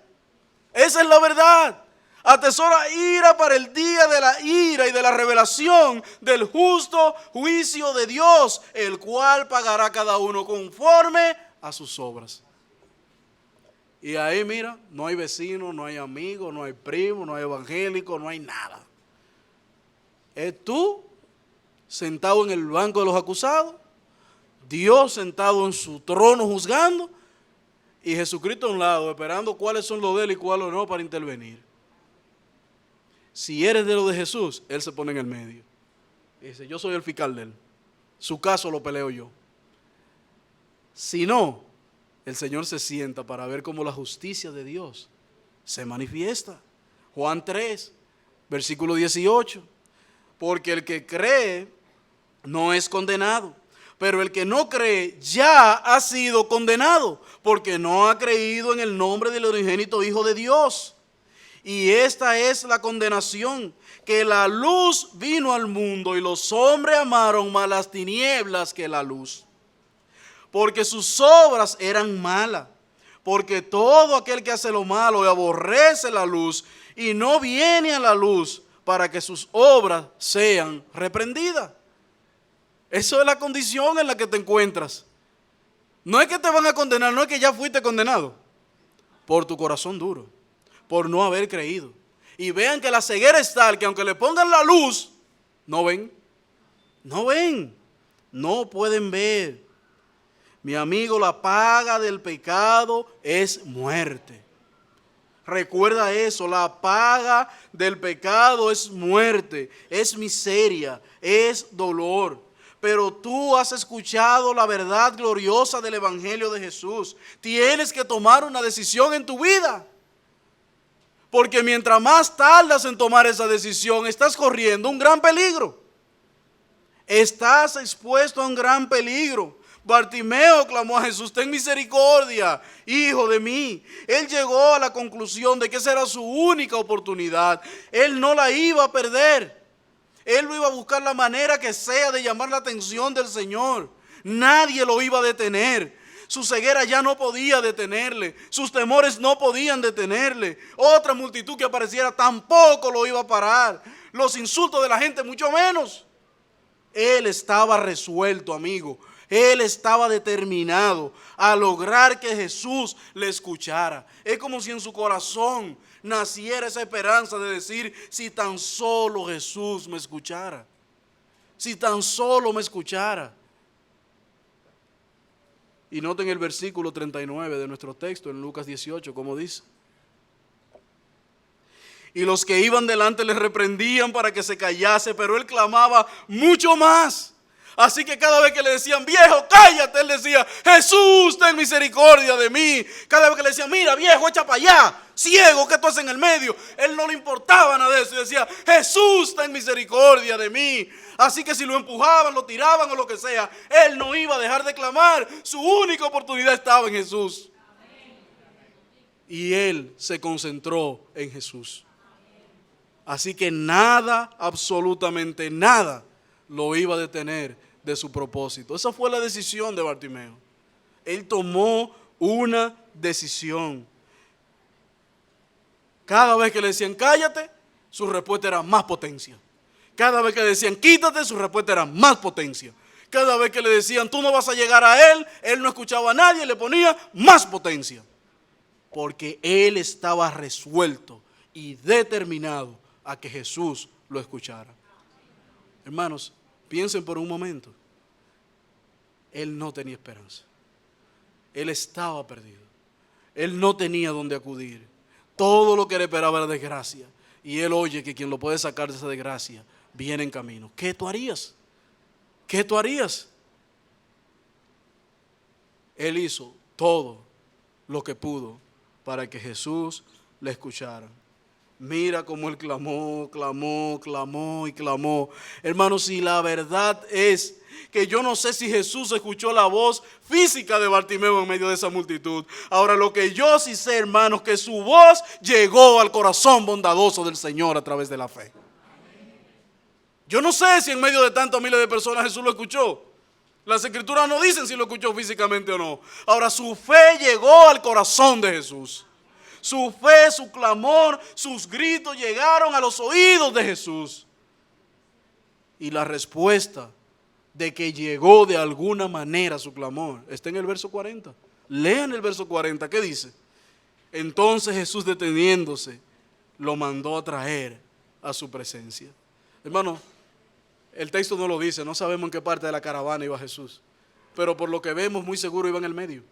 Esa es la verdad. Atesora ira para el día de la ira y de la revelación del justo juicio de Dios, el cual pagará a cada uno conforme a sus obras. Y ahí mira, no hay vecino, no hay amigo, no hay primo, no hay evangélico, no hay nada. Es tú sentado en el banco de los acusados, Dios sentado en su trono juzgando, y Jesucristo a un lado, esperando cuáles son los de él y cuáles no para intervenir. Si eres de lo de Jesús, Él se pone en el medio. Y dice, yo soy el fiscal de él. Su caso lo peleo yo. Si no, el Señor se sienta para ver cómo la justicia de Dios se manifiesta. Juan 3, versículo 18. Porque el que cree no es condenado, pero el que no cree ya ha sido condenado, porque no ha creído en el nombre del unigénito Hijo de Dios. Y esta es la condenación, que la luz vino al mundo y los hombres amaron más las tinieblas que la luz, porque sus obras eran malas. Porque todo aquel que hace lo malo y aborrece la luz y no viene a la luz para que sus obras sean reprendidas. Eso es la condición en la que te encuentras. No es que te van a condenar, no es que ya fuiste condenado. Por tu corazón duro, por no haber creído. Y vean que la ceguera es tal que aunque le pongan la luz, no ven. No ven. No pueden ver. Mi amigo, la paga del pecado es muerte. Recuerda eso, la paga del pecado es muerte, es miseria, es dolor. Pero tú has escuchado la verdad gloriosa del Evangelio de Jesús. Tienes que tomar una decisión en tu vida. Porque mientras más tardas en tomar esa decisión, estás corriendo un gran peligro. Estás expuesto a un gran peligro. Bartimeo clamó a Jesús, ten misericordia, hijo de mí. Él llegó a la conclusión de que esa era su única oportunidad. Él no la iba a perder. Él no iba a buscar la manera que sea de llamar la atención del Señor. Nadie lo iba a detener. Su ceguera ya no podía detenerle. Sus temores no podían detenerle. Otra multitud que apareciera tampoco lo iba a parar. Los insultos de la gente mucho menos. Él estaba resuelto, amigo. Él estaba determinado a lograr que Jesús le escuchara. Es como si en su corazón naciera esa esperanza de decir, si tan solo Jesús me escuchara. Si tan solo me escuchara. Y noten el versículo 39 de nuestro texto en Lucas 18, como dice. Y los que iban delante le reprendían para que se callase, pero él clamaba mucho más. Así que cada vez que le decían, viejo, cállate, él decía, Jesús, ten misericordia de mí. Cada vez que le decían, mira, viejo, echa para allá, ciego, ¿qué tú haces en el medio? Él no le importaba nada de eso y decía, Jesús, ten misericordia de mí. Así que si lo empujaban, lo tiraban o lo que sea, él no iba a dejar de clamar. Su única oportunidad estaba en Jesús. Y él se concentró en Jesús. Así que nada, absolutamente nada, lo iba a detener de su propósito. Esa fue la decisión de Bartimeo. Él tomó una decisión. Cada vez que le decían cállate, su respuesta era más potencia. Cada vez que le decían quítate, su respuesta era más potencia. Cada vez que le decían tú no vas a llegar a él no escuchaba a nadie, le ponía más potencia. Porque él estaba resuelto y determinado a que Jesús lo escuchara. Hermanos, piensen por un momento. Él no tenía esperanza. Él estaba perdido. Él no tenía dónde acudir. Todo lo que le esperaba era desgracia. Y él oye que quien lo puede sacar de esa desgracia viene en camino. ¿Qué tú harías? ¿Qué tú harías? Él hizo todo lo que pudo para que Jesús le escuchara. Mira cómo él clamó, clamó, clamó y clamó. Hermanos, si la verdad es que yo no sé si Jesús escuchó la voz física de Bartimeo en medio de esa multitud. Ahora lo que yo sí sé, hermanos, que su voz llegó al corazón bondadoso del Señor a través de la fe. Yo no sé si en medio de tantos miles de personas Jesús lo escuchó. Las escrituras no dicen si lo escuchó físicamente o no. Ahora su fe llegó al corazón de Jesús. Su fe, su clamor, sus gritos llegaron a los oídos de Jesús. Y la respuesta de que llegó de alguna manera su clamor está en el verso 40. Lean el verso 40, ¿qué dice? Entonces Jesús, deteniéndose, lo mandó a traer a su presencia. Hermano, el texto no lo dice, no sabemos en qué parte de la caravana iba Jesús, pero por lo que vemos muy seguro iba en el medio.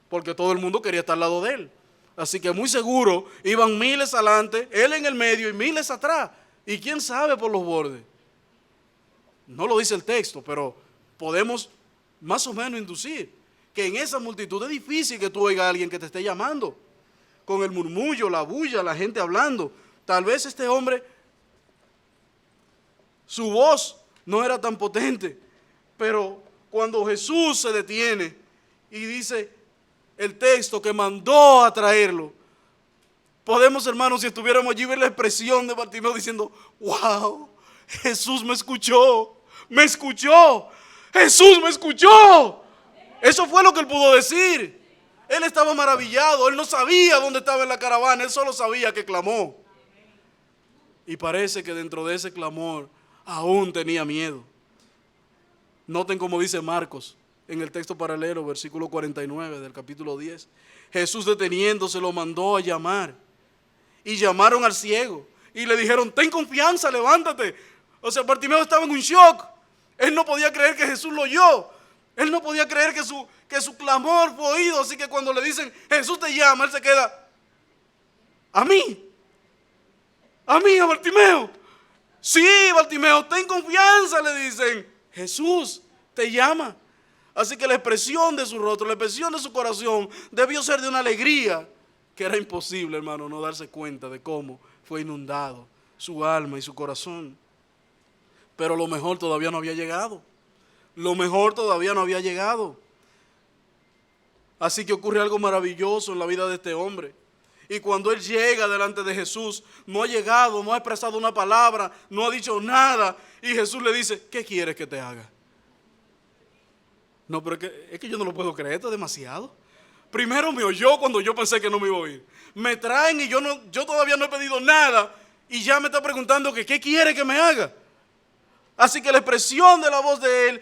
porque todo el mundo quería estar al lado de él. Así que muy seguro iban miles adelante, él en el medio y miles atrás. Y quién sabe por los bordes. No lo dice el texto, pero podemos más o menos inducir que en esa multitud es difícil que tú oigas a alguien que te esté llamando, con el murmullo, la bulla, la gente hablando. Tal vez este hombre, su voz no era tan potente, pero cuando Jesús se detiene y dice el texto que mandó a traerlo, podemos, hermanos, si estuviéramos allí, ver la expresión de Bartimeo diciendo: wow, Jesús me escuchó, Jesús me escuchó. Eso fue lo que él pudo decir. Él estaba maravillado, él no sabía dónde estaba en la caravana, él solo sabía que clamó. Y parece que dentro de ese clamor aún tenía miedo. Noten cómo dice Marcos en el texto paralelo, versículo 49 del capítulo 10. Jesús, deteniéndose, lo mandó a llamar. Y llamaron al ciego y le dijeron: ten confianza, levántate. O sea, Bartimeo estaba en un shock. Él no podía creer que Jesús lo oyó. Él no podía creer que su clamor fue oído. Así que cuando le dicen: Jesús te llama, él se queda: ¿a mí? ¿A mí, a Bartimeo? Sí, Bartimeo, ten confianza, le dicen. Jesús te llama. Así que la expresión de su rostro, la expresión de su corazón debió ser de una alegría que era imposible, hermano, no darse cuenta de cómo fue inundado su alma y su corazón. Pero lo mejor todavía no había llegado. Lo mejor todavía no había llegado. Así que ocurre algo maravilloso en la vida de este hombre. Y cuando él llega delante de Jesús, no ha llegado, no ha expresado una palabra, no ha dicho nada. Y Jesús le dice: ¿qué quieres que te haga? No, pero es que yo no lo puedo creer, esto es demasiado. Primero me oyó cuando yo pensé que no me iba a oír. Me traen y yo todavía no he pedido nada y ya me está preguntando que qué quiere que me haga. Así que la expresión de la voz de él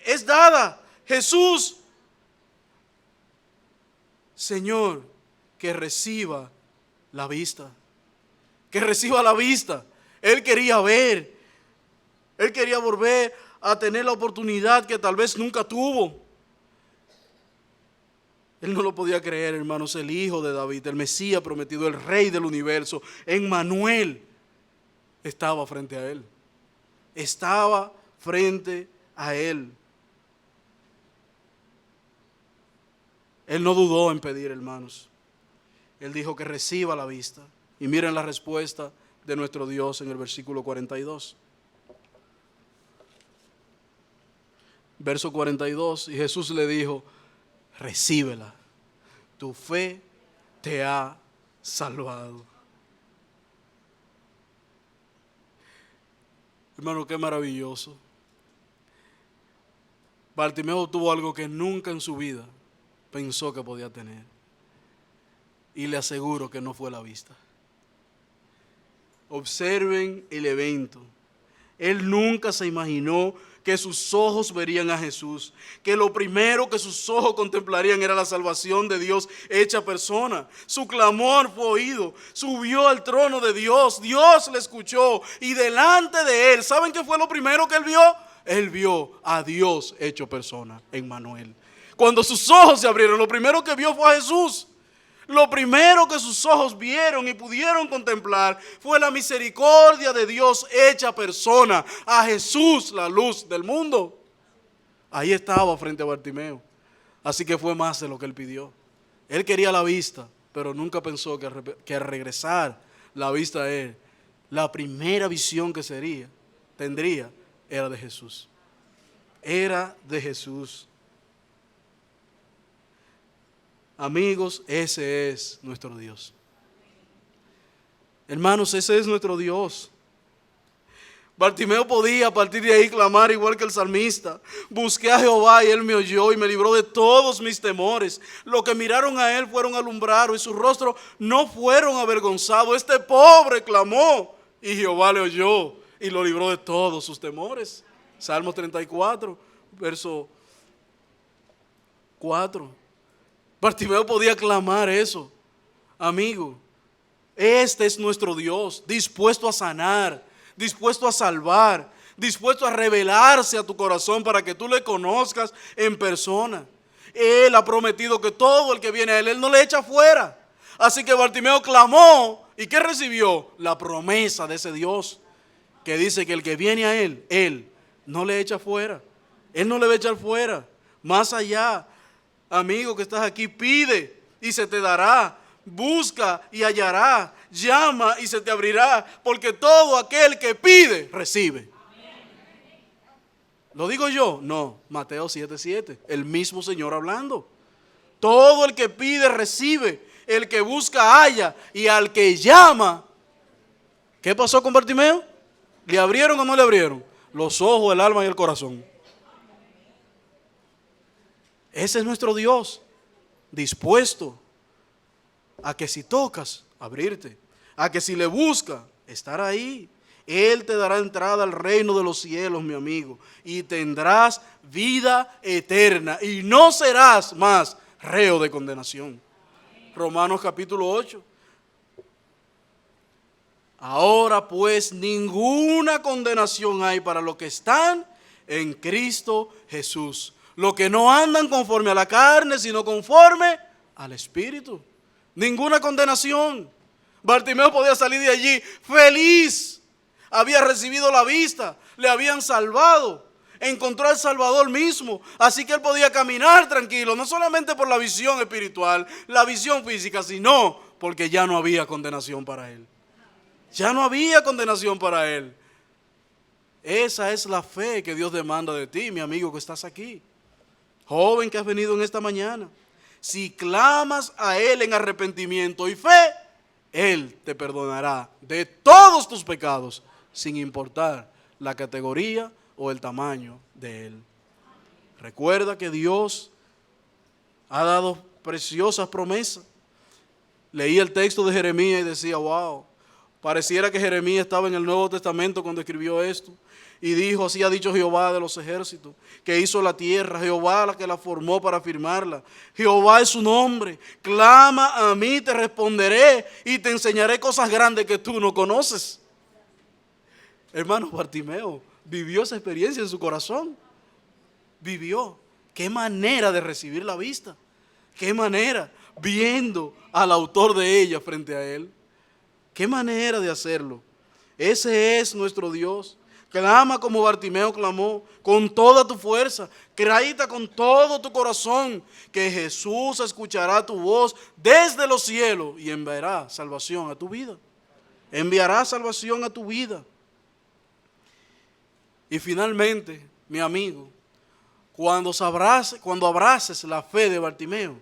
es dada: Jesús, Señor, que reciba la vista. Que reciba la vista. Él quería ver. Él quería volver a tener la oportunidad que tal vez nunca tuvo. Él no lo podía creer, hermanos. El hijo de David, el Mesías prometido, el rey del universo, Emmanuel, estaba frente a él. Estaba frente a él. Él no dudó en pedir, hermanos. Él dijo que reciba la vista. Y miren la respuesta de nuestro Dios en el versículo 42. Verso 42, y Jesús le dijo: recíbela, tu fe te ha salvado. Hermano, qué maravilloso. Bartimeo tuvo algo que nunca en su vida pensó que podía tener. Y le aseguro que no fue la vista. Observen el evento. Él nunca se imaginó que sus ojos verían a Jesús, que lo primero que sus ojos contemplarían era la salvación de Dios hecha persona. Su clamor fue oído, subió al trono de Dios, Dios le escuchó y delante de él, ¿saben qué fue lo primero que él vio? Él vio a Dios hecho persona, Emmanuel. Cuando sus ojos se abrieron, lo primero que vio fue a Jesús. Lo primero que sus ojos vieron y pudieron contemplar fue la misericordia de Dios hecha persona, a Jesús, la luz del mundo. Ahí estaba frente a Bartimeo. Así que fue más de lo que él pidió. Él quería la vista, pero nunca pensó que al regresar la vista a él, la primera visión que tendría, era de Jesús. Era de Jesús. Amigos, ese es nuestro Dios. Hermanos, ese es nuestro Dios. Bartimeo podía a partir de ahí clamar igual que el salmista: busqué a Jehová y él me oyó y me libró de todos mis temores. Los que miraron a él fueron alumbrados y sus rostros no fueron avergonzados. Este pobre clamó y Jehová le oyó y lo libró de todos sus temores. Salmos 34, verso 4. Bartimeo podía clamar eso. Amigo, este es nuestro Dios, dispuesto a sanar, dispuesto a salvar, dispuesto a revelarse a tu corazón para que tú le conozcas en persona. Él ha prometido que todo el que viene a Él no le echa fuera. Así que Bartimeo clamó. ¿Y qué recibió? La promesa de ese Dios que dice que el que viene a Él no le echa fuera. Él no le va a echar fuera. Más allá, amigo que estás aquí, pide y se te dará. Busca y hallará. Llama y se te abrirá. Porque todo aquel que pide, recibe. ¿Lo digo yo? No, Mateo 7:7, el mismo Señor hablando. Todo el que pide, recibe. El que busca, halla. Y al que llama, ¿qué pasó con Bartimeo? ¿Le abrieron o no le abrieron? Los ojos, el alma y el corazón. Ese es nuestro Dios, dispuesto a que si tocas, abrirte. A que si le buscas, estar ahí. Él te dará entrada al reino de los cielos, mi amigo, y tendrás vida eterna y no serás más reo de condenación. Romanos capítulo 8. Ahora pues ninguna condenación hay para los que están en Cristo Jesús. Los que no andan conforme a la carne, sino conforme al Espíritu. Ninguna condenación. Bartimeo podía salir de allí feliz. Había recibido la vista, le habían salvado, encontró al Salvador mismo, así que él podía caminar tranquilo, no solamente por la visión espiritual, la visión física, sino porque ya no había condenación para él. Ya no había condenación para él. Esa es la fe que Dios demanda de ti, mi amigo que estás aquí, joven que has venido en esta mañana. Si clamas a Él en arrepentimiento y fe, Él te perdonará de todos tus pecados, sin importar la categoría o el tamaño de Él. Recuerda que Dios ha dado preciosas promesas. Leí el texto de Jeremías y decía, wow, pareciera que Jeremías estaba en el Nuevo Testamento cuando escribió esto. Y dijo, así ha dicho Jehová de los ejércitos, que hizo la tierra, Jehová la que la formó para firmarla. Jehová es su nombre. Clama a mí, te responderé y te enseñaré cosas grandes que tú no conoces. Hermano, Bartimeo vivió esa experiencia en su corazón. Vivió. Qué manera de recibir la vista. Qué manera, viendo al autor de ella frente a él. Qué manera de hacerlo. Ese es nuestro Dios. Clama como Bartimeo clamó, con toda tu fuerza, créita con todo tu corazón, que Jesús escuchará tu voz desde los cielos y enviará salvación a tu vida. Enviará salvación a tu vida. Y finalmente, mi amigo, cuando abraces la fe de Bartimeo,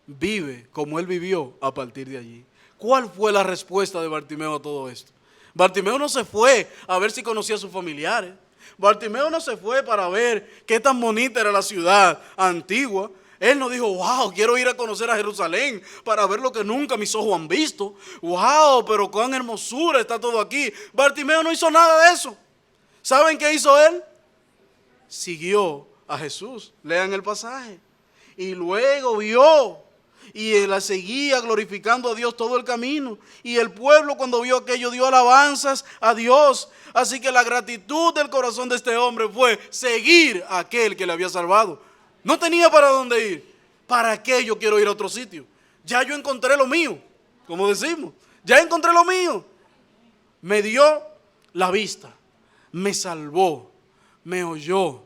vive como él vivió a partir de allí. ¿Cuál fue la respuesta de Bartimeo a todo esto? Bartimeo no se fue a ver si conocía a sus familiares. Bartimeo no se fue para ver qué tan bonita era la ciudad antigua. Él no dijo, wow, quiero ir a conocer a Jerusalén para ver lo que nunca mis ojos han visto. Wow, pero cuán hermosura está todo aquí. Bartimeo no hizo nada de eso. ¿Saben qué hizo él? Siguió a Jesús. Lean el pasaje. Y luego vio. Y él la seguía glorificando a Dios todo el camino. Y el pueblo cuando vio aquello dio alabanzas a Dios. Así que la gratitud del corazón de este hombre fue seguir a aquel que le había salvado. No tenía para dónde ir. ¿Para qué yo quiero ir a otro sitio? Ya yo encontré lo mío, como decimos. Ya encontré lo mío. Me dio la vista. Me salvó. Me oyó.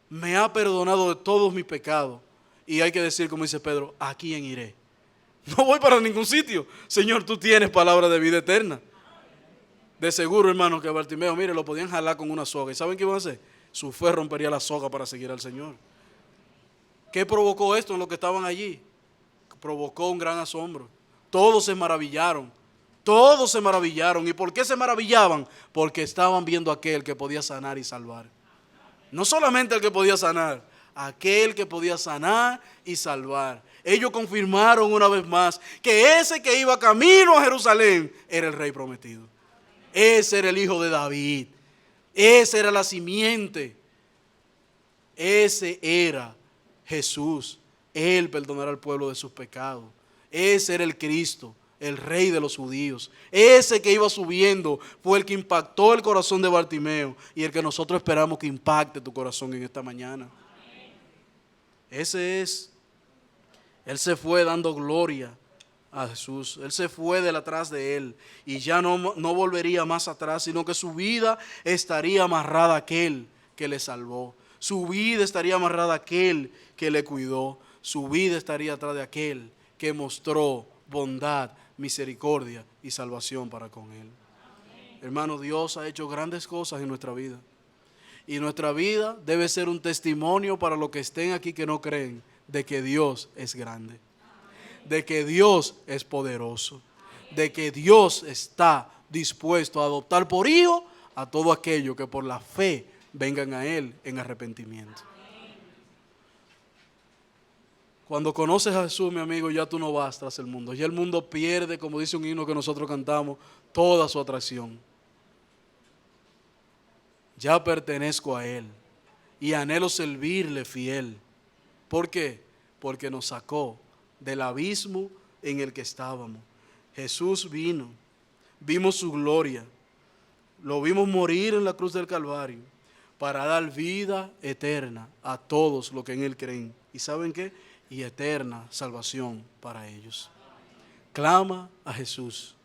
Me ha perdonado de todos mis pecados. Y hay que decir, como dice Pedro, ¿a quién iré? No voy para ningún sitio. Señor, tú tienes palabra de vida eterna. De seguro, hermano, que a Bartimeo, mire, lo podían jalar con una soga. ¿Y saben qué iban a hacer? Su fe rompería la soga para seguir al Señor. ¿Qué provocó esto en los que estaban allí? Provocó un gran asombro. Todos se maravillaron. Todos se maravillaron. ¿Y por qué se maravillaban? Porque estaban viendo a aquel que podía sanar y salvar. No solamente el que podía sanar, aquel que podía sanar y salvar. Ellos confirmaron una vez más que ese que iba camino a Jerusalén era el rey prometido. Ese era el hijo de David. Esa era la simiente. Ese era Jesús. Él perdonará al pueblo de sus pecados. Ese era el Cristo, el rey de los judíos. Ese que iba subiendo fue el que impactó el corazón de Bartimeo y el que nosotros esperamos que impacte tu corazón en esta mañana. Ese es. Él se fue dando gloria a Jesús. Él se fue atrás de él y ya no volvería más atrás, sino que su vida estaría amarrada a aquel que le salvó. Su vida estaría amarrada a aquel que le cuidó. Su vida estaría atrás de aquel que mostró bondad, misericordia y salvación para con él. Hermano, Dios ha hecho grandes cosas en nuestra vida. Y nuestra vida debe ser un testimonio para los que estén aquí que no creen de que Dios es grande, de que Dios es poderoso, de que Dios está dispuesto a adoptar por hijo a todo aquello que por la fe vengan a Él en arrepentimiento. Cuando conoces a Jesús, mi amigo, ya tú no vas tras el mundo. Ya el mundo pierde, como dice un himno que nosotros cantamos, toda su atracción. Ya pertenezco a Él y anhelo servirle fiel. ¿Por qué? Porque nos sacó del abismo en el que estábamos. Jesús vino, vimos su gloria, lo vimos morir en la cruz del Calvario para dar vida eterna a todos los que en Él creen. ¿Y saben qué? Y eterna salvación para ellos. Clama a Jesús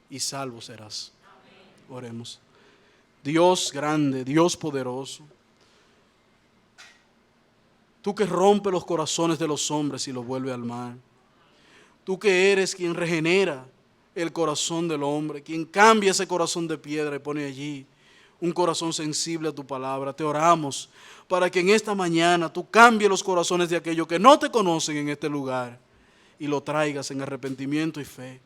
y salvo serás. Oremos. Dios grande, Dios poderoso, tú que rompes los corazones de los hombres y los vuelves al mar. Tú que eres quien regenera el corazón del hombre, quien cambia ese corazón de piedra y pone allí un corazón sensible a tu palabra. Te oramos para que en esta mañana tú cambies los corazones de aquellos que no te conocen en este lugar y lo traigas en arrepentimiento y fe.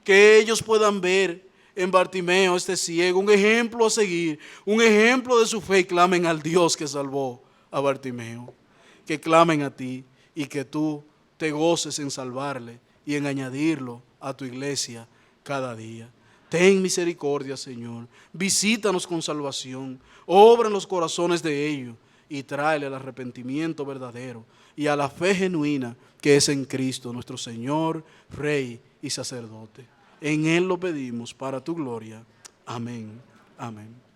Que ellos puedan ver en Bartimeo, este ciego, un ejemplo a seguir, un ejemplo de su fe, y clamen al Dios que salvó a Bartimeo. Que clamen a ti y que tú te goces en salvarle y en añadirlo a tu iglesia cada día. Ten misericordia, Señor. Visítanos con salvación. Obra en los corazones de ellos y tráele el arrepentimiento verdadero y a la fe genuina que es en Cristo, nuestro Señor, Rey y Sacerdote. En Él lo pedimos para tu gloria. Amén. Amén.